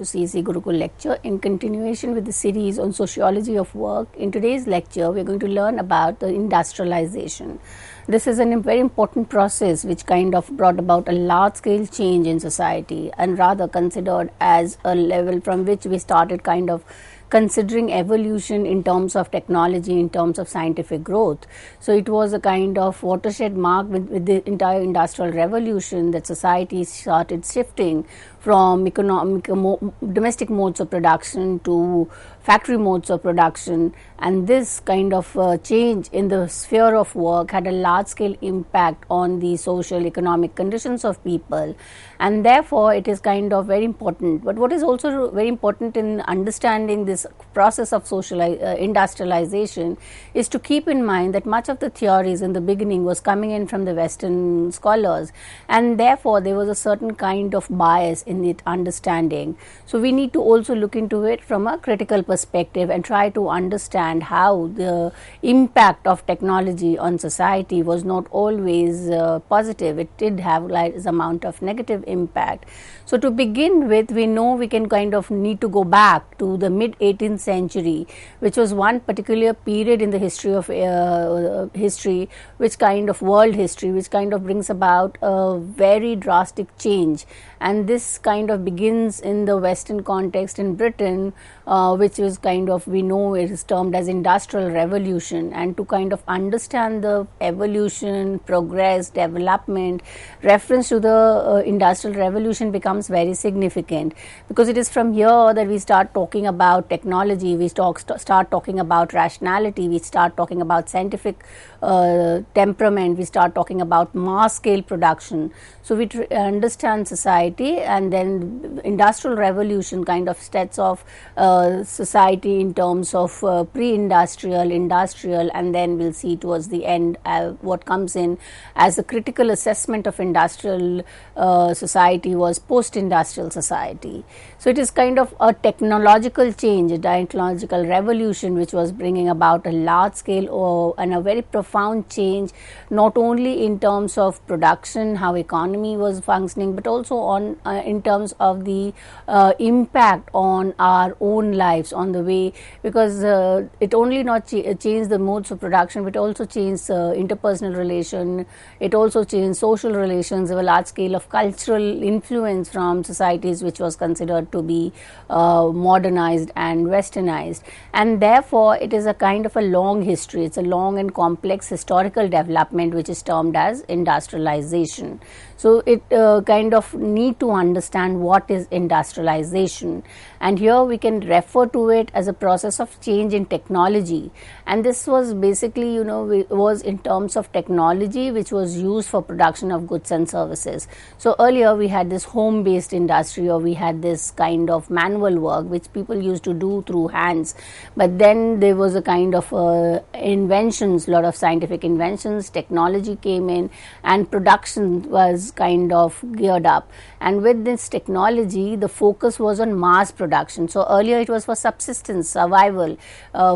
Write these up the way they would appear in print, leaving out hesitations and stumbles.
to CEC Gurukul lecture in continuation with the series on sociology of work. In today's lecture, we are going to learn about the industrialization. This is a very important process which kind of brought about a large scale change in society and rather considered as a level from which we started kind of considering evolution in terms of technology, in terms of scientific growth. So it was a kind of watershed mark with the entire industrial revolution that society started shifting from domestic modes of production to factory modes of production, and this kind of change in the sphere of work had a large scale impact on the social economic conditions of people, and therefore it is kind of very important. But what is also very important in understanding this process of industrialization is to keep in mind that much of the theories in the beginning was coming in from the Western scholars, and therefore there was a certain kind of bias in it understanding. So we need to also look into it from a critical perspective and try to understand how the impact of technology on society was not always positive. It did have like this amount of negative impact. So to begin with, we know we can kind of need to go back to the mid 18th century, which was one particular period in the history of history, which kind of world history, which kind of brings about a very drastic change. And this kind of begins in the Western context in Britain, which is kind of, we know it is termed as industrial revolution. And to kind of understand the evolution, progress, development, reference to the industrial revolution becomes very significant, because it is from here that we start talking about technology, we start talking about rationality, we start talking about scientific temperament, we start talking about mass scale production. So we understand society, and then industrial revolution kind of sets off society in terms of pre-industrial, industrial, and then we'll see towards the end what comes in as a critical assessment of industrial society was post-industrial society. So it is kind of a technological change, a technological revolution which was bringing about a large scale and a very profound change, not only in terms of production, how economy was functioning, but also on in terms of the impact on our own lives, on the way, because it only not changed the modes of production, but also changed interpersonal relation, it also changed social relations, a large scale of cultural influence from societies which was considered to be modernized and westernized, and therefore it is a kind of a long history, it's a long and complex historical development which is termed as industrialization. So it kind of need to understand what is industrialization, and here we can refer to it as a process of change in technology, and this was basically, you know, was in terms of technology which was used for production of goods and services. So earlier we had this home based industry, or we had this kind of manual work which people used to do through hands, but then there was a kind of inventions, lot of scientific inventions, technology came in, and production was kind of geared up, and with this technology the focus was on mass production. So earlier it was for subsistence, survival,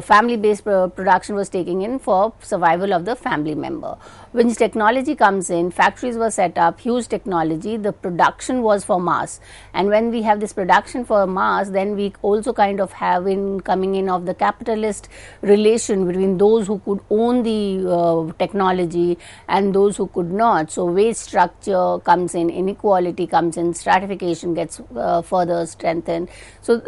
family based production was taking in for survival of the family member. When technology comes in, factories were set up, huge technology, the production was for mass, and when we have this production for mass, then we also kind of have in coming in of the capitalist relation between those who could own the technology and those who could not. So wage structure comes in, inequality comes in, stratification gets further strengthened. So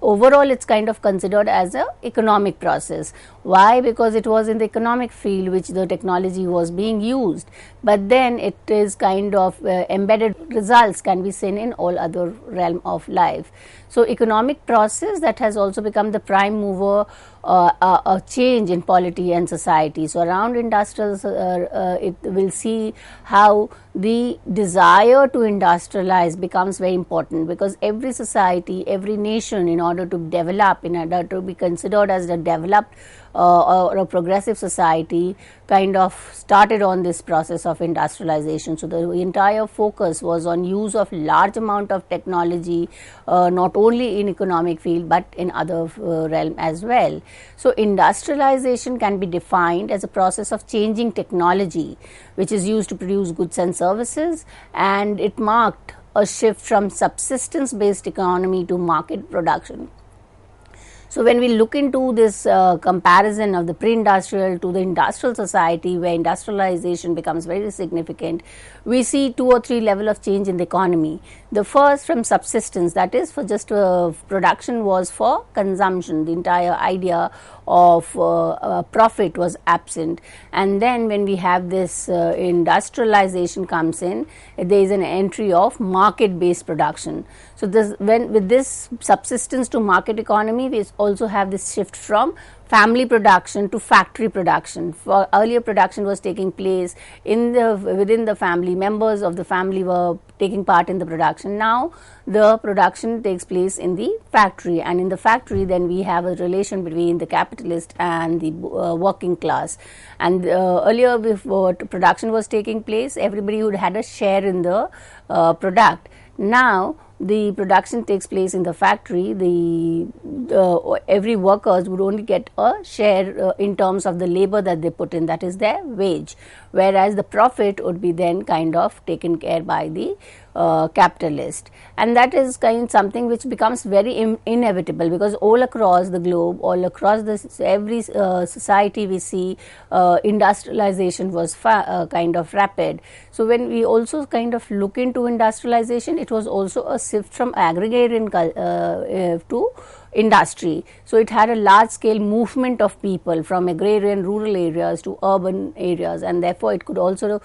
overall it's kind of considered as a economic process. Why? Because it was in the economic field which the technology was being used, but then it is kind of embedded results can be seen in all other realm of life. So economic process that has also become the prime mover a change in polity and society. So around industrials, it will see how the desire to industrialize becomes very important, because every society, every nation, in order to develop, in order to be considered as a developed or a progressive society, kind of started on this process of industrialization. So the entire focus was on use of large amount of technology, not only in economic field but in other realm as well. So industrialization can be defined as a process of changing technology which is used to produce goods and services, and it marked a shift from subsistence based economy to market production. So, when we look into this comparison of the pre-industrial to the industrial society, where industrialization becomes very significant, we see 2 or 3 level of change in the economy. The first, from subsistence, that is for just production, was for consumption. The entire idea of profit was absent, and then when we have this industrialization comes in, there is an entry of market based production. So, with this subsistence to market economy, we also have this shift from family production to factory production. For earlier, production was taking place within the family. Members of the family were taking part in the production. Now the production takes place in the factory, and in the factory then we have a relation between the capitalist and the working class. And earlier, before production was taking place, everybody would had a share in the product. Now the production takes place in the factory. Every workers would only get a share in terms of the labor that they put in, that is their wage, whereas the profit would be then kind of taken care by the capitalist. And that is something which becomes very inevitable, because all across the globe, all across every society, we see industrialization was kind of rapid. So when we also kind of look into industrialization, it was also a shift from agrarian to industry. So it had a large scale movement of people from agrarian rural areas to urban areas, and therefore it could also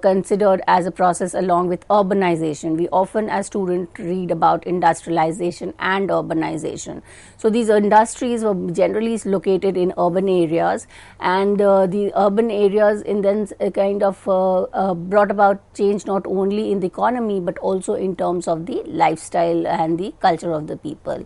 considered as a process along with urbanization. We often as students read about industrialization and urbanization. So these industries were generally located in urban areas, and the urban areas in then kind of brought about change not only in the economy but also in terms of the lifestyle and the culture of the people.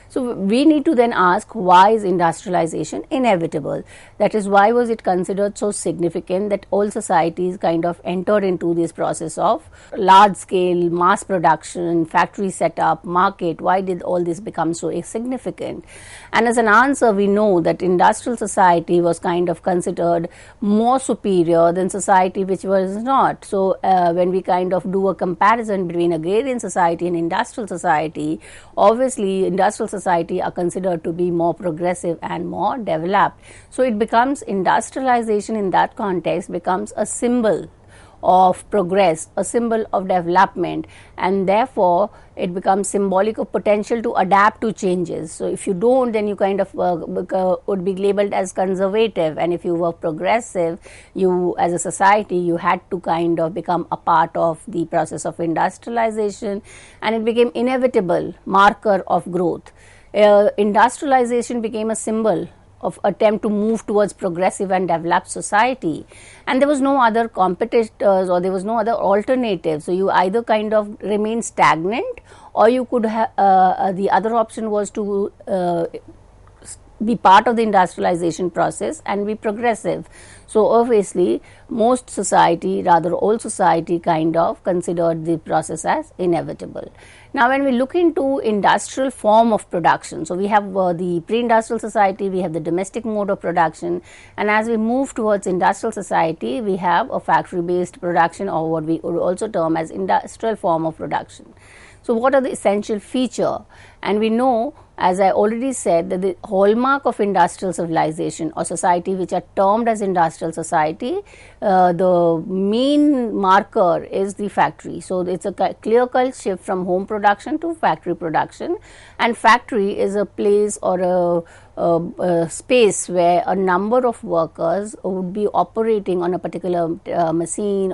So we need to then ask, why is industrialization inevitable? That is, why was it considered so significant that all societies kind of entered into this process of large scale mass production, factory setup, market? Why did all this become so significant? And as an answer, we know that industrial society was kind of considered more superior than society which was not. So when we kind of do a comparison between agrarian society and industrial society, obviously industrial society are considered to be more progressive and more developed. So it becomes industrialization in that context becomes a symbol of progress, a symbol of development, and therefore it becomes symbolic of potential to adapt to changes. So if you don't, then you kind of would be labeled as conservative, and if you were progressive, you as a society, you had to kind of become a part of the process of industrialization, and it became inevitable marker of growth. Industrialization became a symbol of attempt to move towards progressive and developed society, and there was no other competitors or there was no other alternative. So you either kind of remain stagnant, or you could have the other option was to be part of the industrialization process and be progressive. So obviously most society, rather all society, kind of considered the process as inevitable. Now when we look into industrial form of production, so we have the pre-industrial society, we have the domestic mode of production, and as we move towards industrial society, we have a factory based production, or what we would also term as industrial form of production. So what are the essential feature? And we know, as I already said, that the hallmark of industrial civilization or society which are termed as industrial society, the main marker is the factory. So it's a clear cut shift from home production to factory production, and factory is a place or a space where a number of workers would be operating on a particular machine,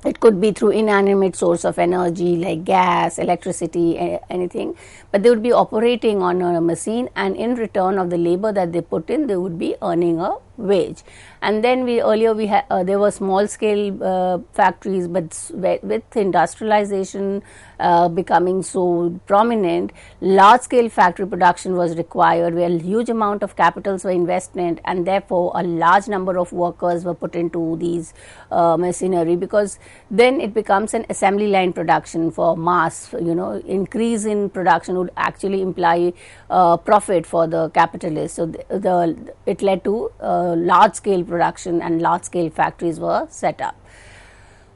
it could be through inanimate source of energy like gas, electricity, anything, but they would be operating on a machine, and in return of the labor that they put in, they would be earning a wage. And then there were small scale factories, but with industrialization becoming so prominent, large scale factory production was required, where a huge amount of capitals were invested, and therefore a large number of workers were put into these machinery, because then it becomes an assembly line production for mass. Increase in production would actually imply profit for the capitalist. So it led to large scale production, and large scale factories were set up.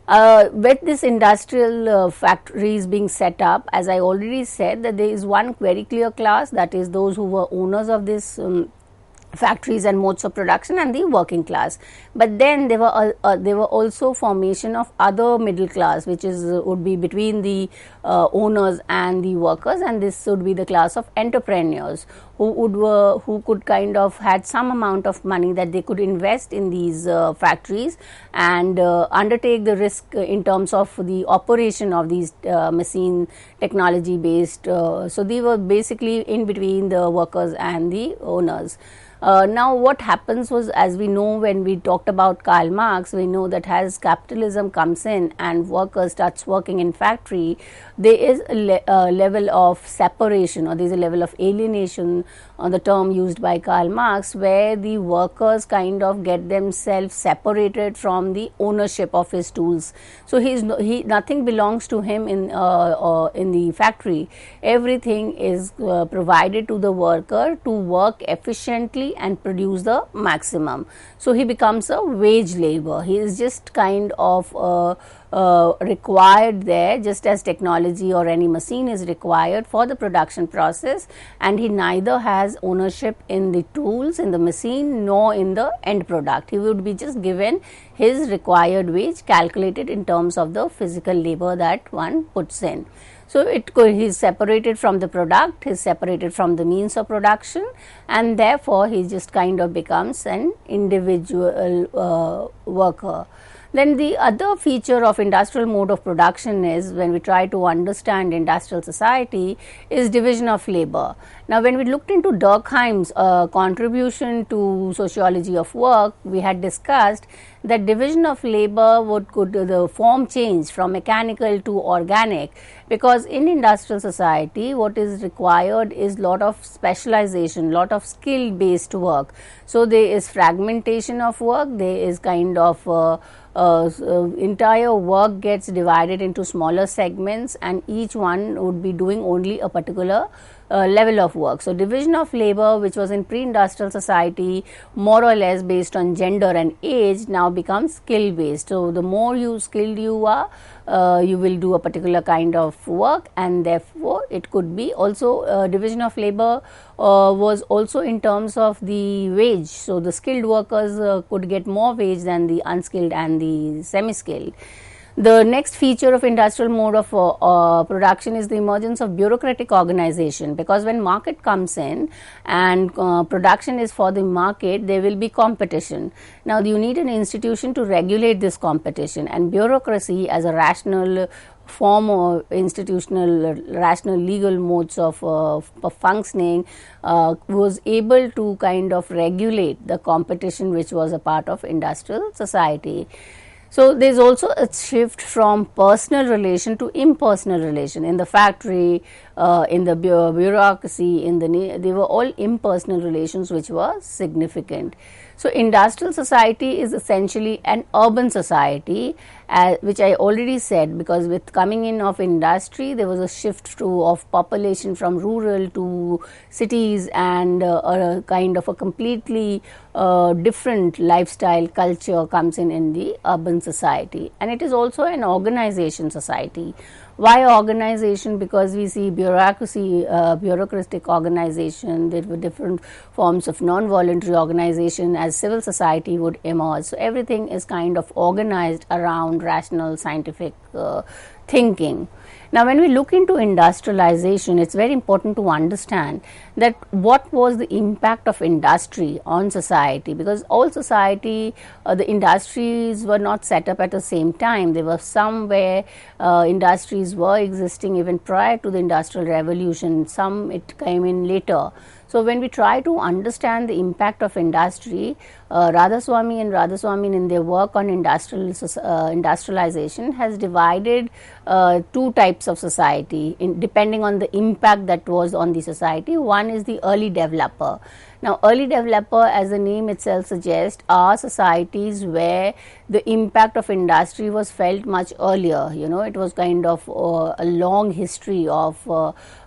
With this industrial factories being set up, as I already said, that there is one very clear class, that is those who were owners of this factories and modes of production, and the working class. But then there were also formation of other middle class, which is would be between the owners and the workers, and this would be the class of entrepreneurs who could kind of had some amount of money that they could invest in these factories and undertake the risk in terms of the operation of these machine technology based. So they were basically in between the workers and the owners. Now what happens was, as we know, when we talked about Karl Marx, we know that as capitalism comes in and workers starts working in factory, there is a level of separation, or there is a level of alienation, on the term used by Karl Marx, where the workers kind of get themselves separated from the ownership of his tools. So nothing belongs to him in the factory. Everything is provided to the worker to work efficiently and produce the maximum. So he becomes a wage labor. He is just kind of required there, just as technology or any machine is required for the production process, and he neither has ownership in the tools, in the machine, nor in the end product. He would be just given his required wage calculated in terms of the physical labor that one puts in. So he is separated from the product, he is separated from the means of production, and therefore he just kind of becomes an individual worker. Then the other feature of industrial mode of production is, when we try to understand industrial society, is division of labor. Now when we looked into Durkheim's contribution to sociology of work, we had discussed that division of labor could the form change from mechanical to organic, because in industrial society what is required is lot of specialization, lot of skill based work. So there is fragmentation of work, there is kind of entire work gets divided into smaller segments, and each one would be doing only a particular level of work. So division of labor, which was in pre-industrial society more or less based on gender and age, now becomes skill based. So the more skilled you are, you will do a particular kind of work, and therefore it could be also division of labor was also in terms of the wage. So the skilled workers could get more wage than the unskilled and the semi-skilled. The next feature of industrial mode of production is the emergence of bureaucratic organization, because when market comes in and production is for the market, there will be competition. Now you need an institution to regulate this competition, and bureaucracy as a rational form of institutional rational legal modes of functioning was able to kind of regulate the competition which was a part of industrial society. So there is also a shift from personal relation to impersonal relation. In the factory, in the bureaucracy, they were all impersonal relations which were significant. So industrial society is essentially an urban society, which I already said, because with coming in of industry, there was a shift of population from rural to cities, and a kind of a completely different lifestyle culture comes in the urban society. And it is also an organization society. Why organization? Because we see bureaucracy, bureaucratic organization, there were different forms of non-voluntary organization as civil society would emerge. So everything is kind of organized around rational scientific thinking. Now when we look into industrialization, it's very important to understand that what was the impact of industry on society, because all society, the industries were not set up at the same time. There were some where industries were existing even prior to the industrial revolution, some it came in later. So when we try to understand the impact of industry, Radhaswami and Radhaswami in their work on industrialization has divided two types of society depending on the impact that was on the society. One is the early developer. Now early developer, as the name itself suggests, are societies where the impact of industry was felt much earlier. You know, it was kind of a long history of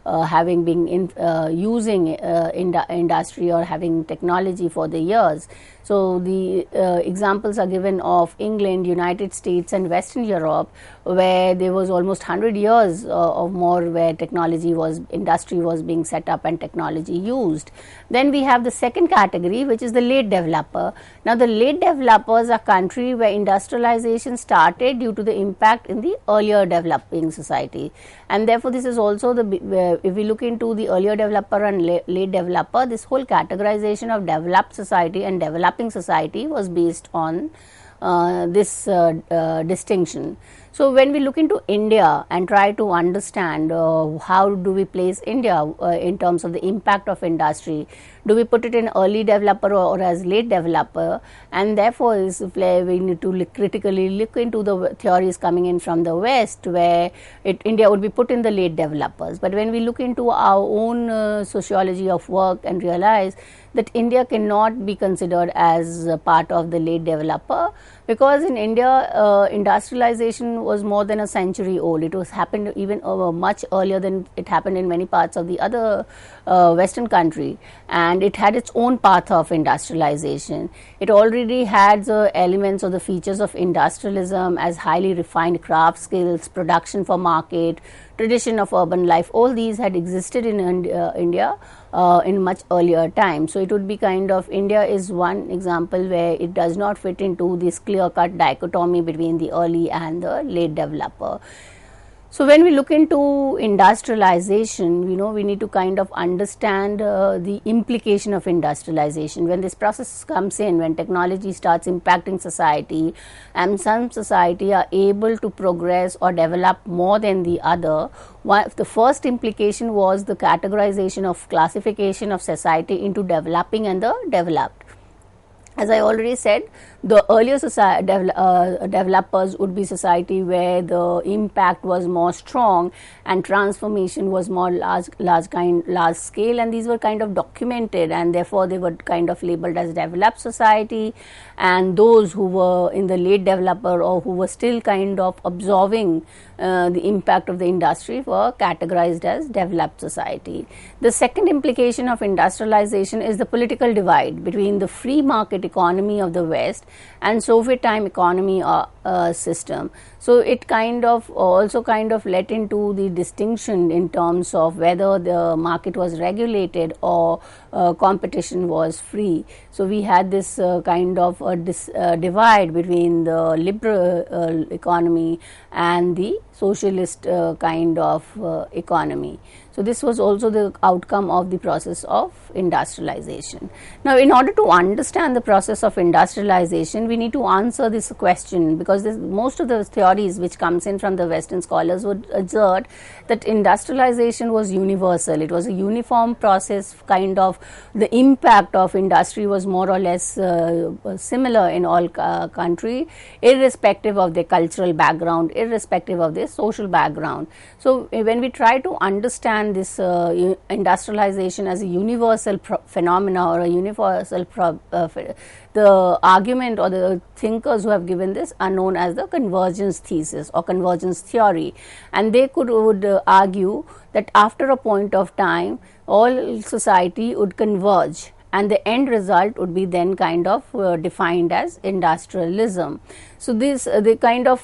having been using industry or having technology for the years. So the examples are given of England, United States and Western Europe, where there was almost 100 years of more where industry was being set up and technology used. Then we have the second category, which is the late developer. Now the late developers are country where industrialization started due to the impact in the earlier developing society, and therefore this is also if we look into the earlier developer and late developer, this whole categorization of developed society and developing society was based on this distinction. So when we look into India and try to understand how do we place India in terms of the impact of industry, do we put it in early developer or as late developer, and therefore we need to critically look into the theories coming in from the West, where India would be put in the late developers. But when we look into our own sociology of work and realize that India cannot be considered as a part of the late developer, because in India industrialization was more than a century old. It was happened even much earlier than it happened in many parts of the other Western country, and it had its own path of industrialization. It already had the elements or the features of industrialism as highly refined craft skills, production for market, tradition of urban life. All these had existed in India in much earlier time. So it would be kind of, India is one example where it does not fit into this clear-cut dichotomy between the early and the late developer. So when we look into industrialization, we need to kind of understand the implication of industrialization. When this process comes in, when technology starts impacting society, and some society are able to progress or develop more than the other, the first implication was the categorization of classification of society into developing and the developed. As I already said, the earlier developers would be society where the impact was more strong and transformation was more large scale, and these were kind of documented, and therefore they were kind of labeled as developed society. And those who were in the late developer or who were still kind of absorbing the impact of the industry were categorized as developed society. The second implication of industrialization is the political divide between the free market economy of the West and Soviet time economy system. So it kind of also kind of led into the distinction in terms of whether the market was regulated or competition was free. So we had this kind of divide between the liberal economy and the socialist kind of economy. So this was also the outcome of the process of industrialization. Now, in order to understand the process of industrialization, we need to answer this question, because most of the theories which comes in from the Western scholars would assert that industrialization was universal. It was a uniform process, kind of the impact of industry was more or less similar in all country, irrespective of their cultural background, irrespective of their social background. So when we try to understand this industrialization as a universal phenomena or a universal the argument or the thinkers who have given this are known as the convergence thesis or convergence theory, and they would argue that after a point of time all society would converge, and the end result would be then kind of defined as industrialism. So these the kind of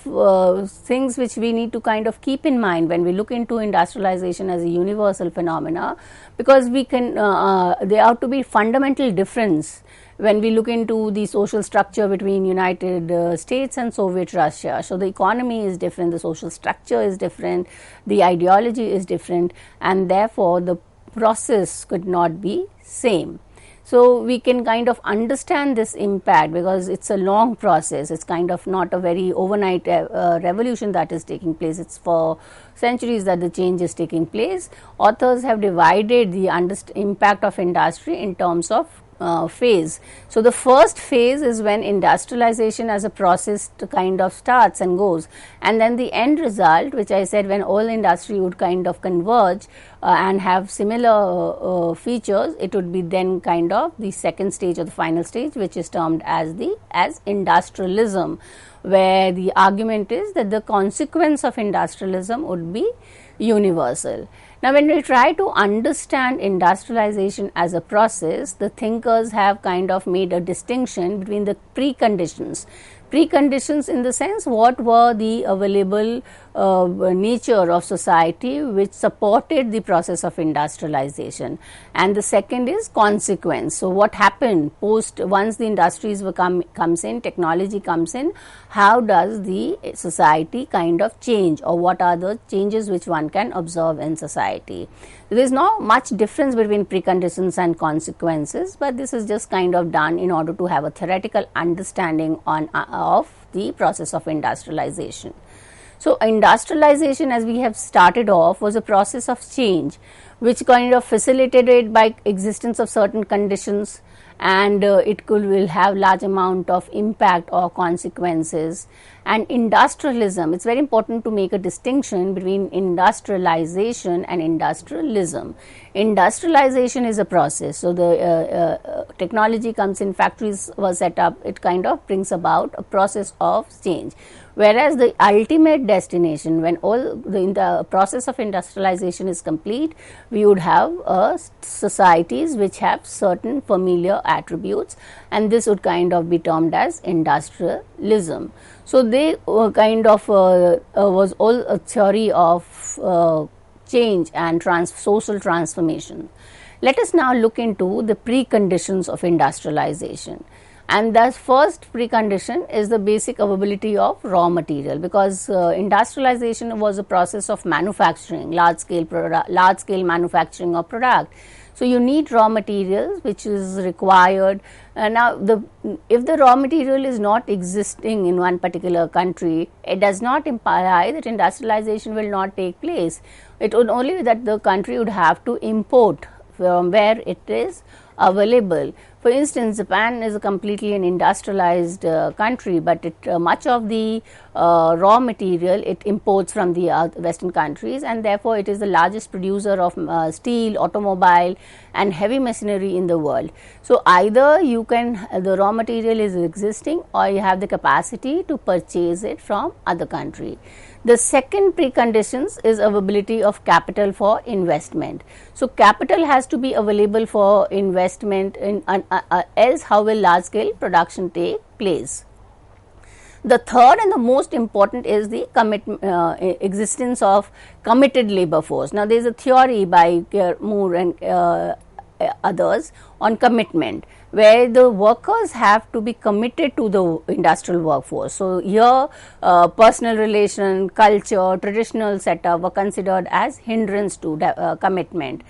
things which we need to kind of keep in mind when we look into industrialization as a universal phenomena, because we can there ought to be fundamental difference when we look into the social structure between United States and Soviet Russia. So the economy is different, the social structure is different, the ideology is different, and therefore the process could not be same. So we can kind of understand this impact because it's a long process. It's kind of not a very overnight revolution that is taking place. It's for centuries that the change is taking place. Authors have divided the impact of industry in terms of phase. So the first phase is when industrialization as a process kind of starts and goes, and then the end result, which I said when all industry would kind of converge and have similar features, it would be then kind of the second stage or the final stage, which is termed as industrialism, where the argument is that the consequence of industrialism would be universal. Now, when we try to understand industrialization as a process, the thinkers have kind of made a distinction between the preconditions. Preconditions in the sense, what were the available nature of society which supported the process of industrialization, and the second is consequence. So, what happened post once the industries comes in, technology comes in, how does the society kind of change, or what are the changes which one can observe in society. There is not much difference between preconditions and consequences, but this is just kind of done in order to have a theoretical understanding on of the process of industrialization. So, industrialization, as we have started off, was a process of change which kind of facilitated by existence of certain conditions, and it will have large amount of impact or consequences. And industrialism, it's very important to make a distinction between industrialization and industrialism. Industrialization is a process. So, the technology comes in, factories were set up, it kind of brings about a process of change. Whereas the ultimate destination, when all the process of industrialization is complete, we would have societies which have certain familiar attributes, and this would kind of be termed as industrialism. So, they kind of was all a theory of change and social transformation. Let us now look into the preconditions of industrialization. And the first precondition is the basic availability of raw material, because industrialization was a process of manufacturing, large scale manufacturing of product. So, you need raw materials which is required. Now, if the raw material is not existing in one particular country, it does not imply that industrialization will not take place. It would only be that the country would have to import from where it is available. For instance, Japan is a completely an industrialized country, but much of the raw material it imports from the western countries, and therefore it is the largest producer of steel, automobile and heavy machinery in the world. So, either you can the raw material is existing, or you have the capacity to purchase it from other country. The second preconditions is availability of capital for investment. So, capital has to be available for investment, in else how will large scale production take place. The third and the most important is the existence of committed labor force. Now, there is a theory by Moore and others on commitment, where the workers have to be committed to the industrial workforce. So, here personal relation, culture, traditional setup were considered as hindrance to commitment.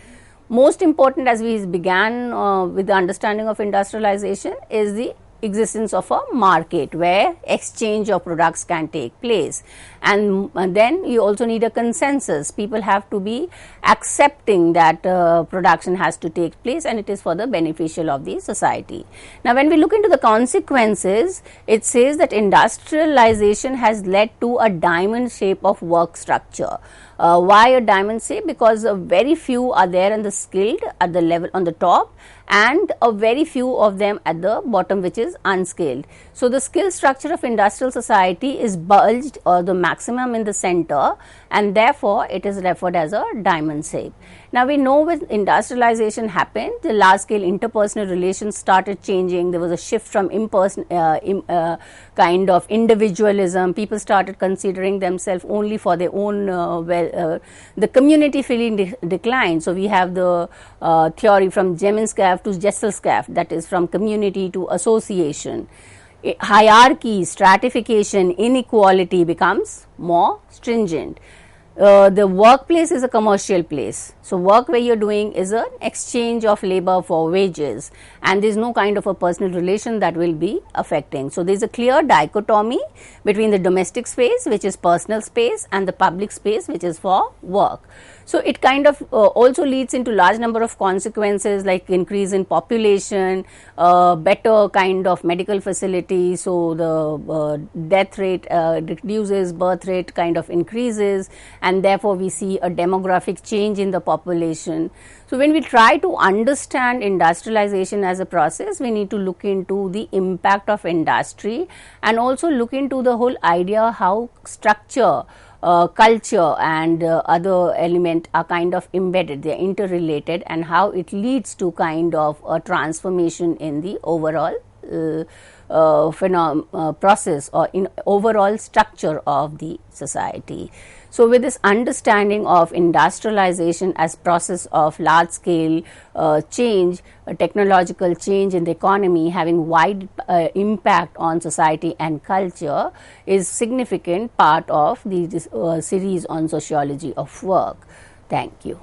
Most important, as we began with the understanding of industrialization, is the existence of a market where exchange of products can take place, and then you also need a consensus. People have to be accepting that production has to take place, and it is for the beneficial of the society. Now, when we look into the consequences, it says that industrialization has led to a diamond shape of work structure. Why a diamond shape? Because very few are there in the skilled at the level on the top, and a very few of them at the bottom, which is unskilled. So, the skill structure of industrial society is bulged, or the maximum in the center, and therefore it is referred as a diamond shape. Now, we know when industrialization happened, the large scale interpersonal relations started changing. There was a shift from kind of individualism. People started considering themselves only for their own the community feeling declined. So, we have the theory from Jeminskaf to Jesselskaf, that is from community to association. Hierarchy, stratification, inequality becomes more stringent. The workplace is a commercial place. So, work where you are doing is an exchange of labor for wages, and there is no kind of a personal relation that will be affecting. So, there is a clear dichotomy between the domestic space, which is personal space, and the public space, which is for work. So, it kind of also leads into large number of consequences like increase in population, better kind of medical facilities. So, the death rate reduces, birth rate kind of increases, and therefore, we see a demographic change in the population. So, when we try to understand industrialization as a process, we need to look into the impact of industry, and also look into the whole idea how structure culture and other element are kind of embedded, they are interrelated, and how it leads to kind of a transformation in the overall process or in overall structure of the society. So, with this understanding of industrialization as process of large scale change, technological change in the economy having wide impact on society and culture is significant part of the series on sociology of work. Thank you.